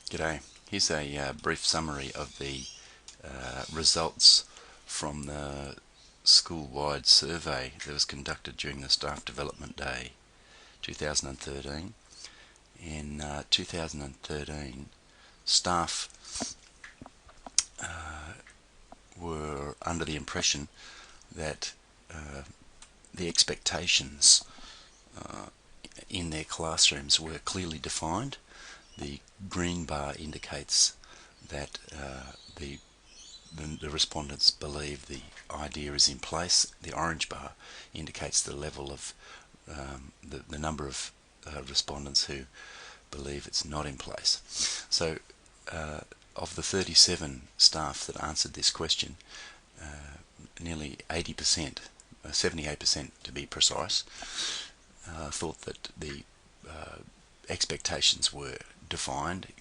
G'day. Here's a brief summary of the results from the school-wide survey that was conducted during the Staff Development Day 2013. In 2013, staff were under the impression that the expectations in their classrooms were clearly defined. The green bar indicates that the respondents believe the idea is in place. The orange bar indicates the level of the number of respondents who believe it's not in place. So of the 37 staff that answered this question, nearly 80%, 78% to be precise, thought that the expectations were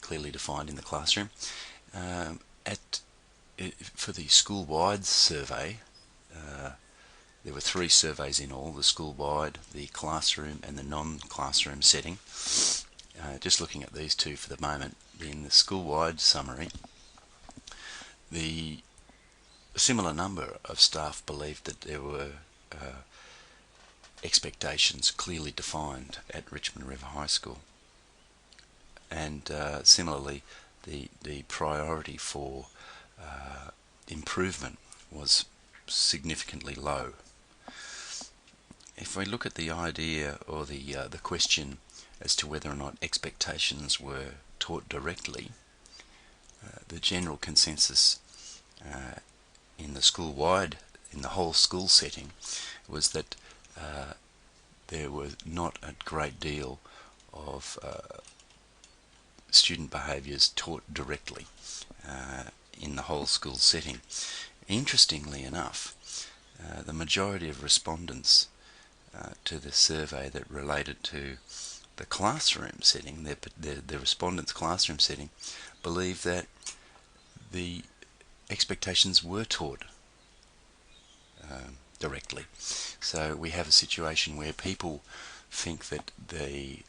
clearly defined in the classroom. For the school-wide survey, there were 3 surveys in all: the school-wide, the classroom and the non-classroom setting. Just looking at these two for the moment, in the school-wide summary, a similar number of staff believed that there were expectations clearly defined at Richmond River High School. And similarly, the priority for improvement was significantly low. If we look at the idea or the question as to whether or not expectations were taught directly, the general consensus in the whole school setting, was that there was not a great deal of student behaviours taught directly in the whole school setting. Interestingly enough, the majority of respondents to the survey that related to the classroom setting, the respondents' classroom setting, believe that the expectations were taught directly. So we have a situation where people think that the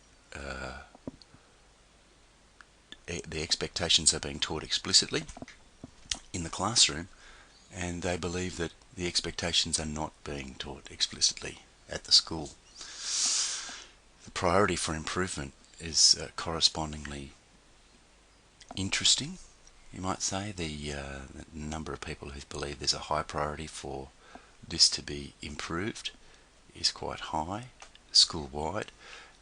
expectations are being taught explicitly in the classroom, and they believe that the expectations are not being taught explicitly at the school. The priority for improvement is correspondingly interesting, you might say. The number of people who believe there's a high priority for this to be improved is quite high school-wide,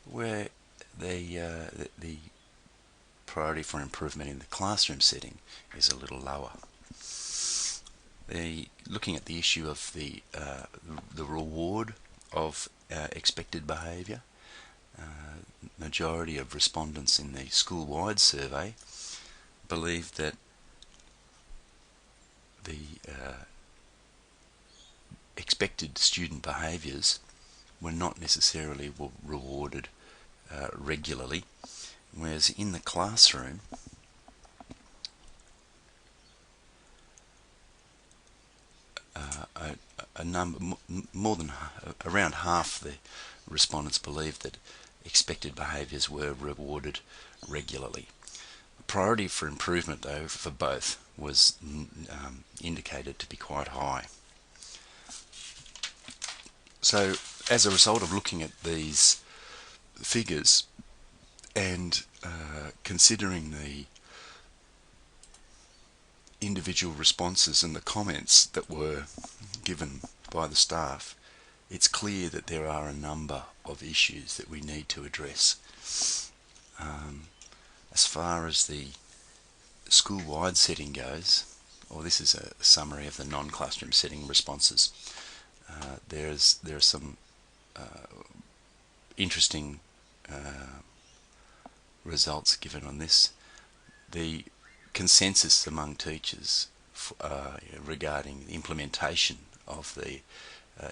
where the priority for improvement in the classroom setting is a little lower. Looking at the issue of the reward of expected behaviour, majority of respondents in the school-wide survey believe that the expected student behaviours were not necessarily rewarded regularly, whereas in the classroom a number more than around half the respondents believed that expected behaviours were rewarded regularly. The priority for improvement, though, for both was indicated to be quite high. So as a result of looking at these figures and considering the individual responses and the comments that were given by the staff, it's clear that there are a number of issues that we need to address. As far as the school-wide setting goes, this is a summary of the non-classroom setting responses. There are some interesting results given on this. The consensus among teachers regarding the implementation of the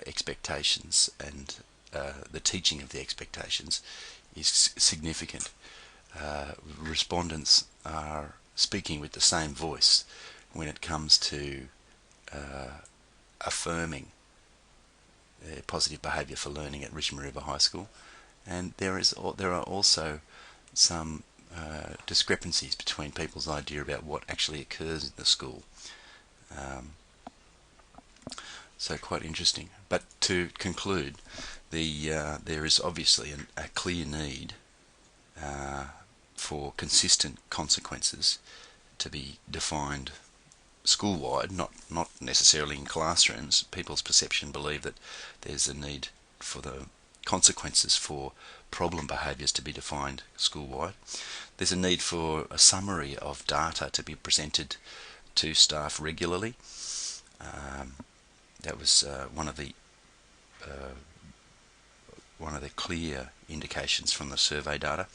expectations and the teaching of the expectations is significant. Respondents are speaking with the same voice when it comes to affirming positive behaviour for learning at Richmond River High School, and there are also some discrepancies between people's idea about what actually occurs in the school. So quite interesting. But to conclude, there is obviously a clear need for consistent consequences to be defined school-wide, not necessarily in classrooms. People's perception believe that there's a need for the consequences for problem behaviours to be defined school-wide. There's a need for a summary of data to be presented to staff regularly. That was one of the clear indications from the survey data.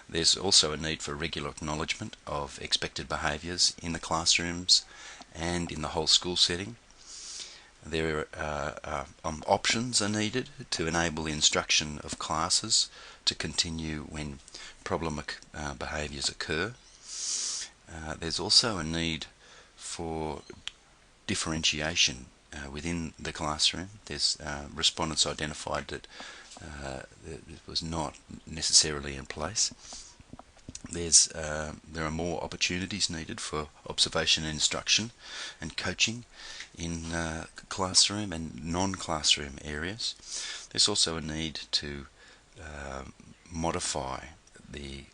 There's also a need for regular acknowledgement of expected behaviours in the classrooms and in the whole school setting. There are options are needed to enable the instruction of classes to continue when problem behaviours occur. There's also a need for differentiation within the classroom. There's respondents identified that it was not necessarily in place. There are more opportunities needed for observation and instruction and coaching in classroom and non-classroom areas. There's also a need to modify the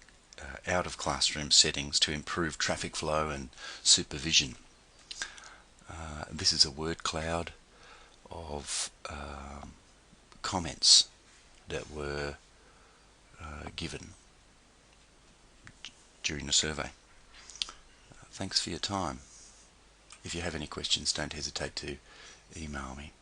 out-of-classroom settings to improve traffic flow and supervision. This is a word cloud of comments that were given during the survey. Thanks for your time. If you have any questions, don't hesitate to email me.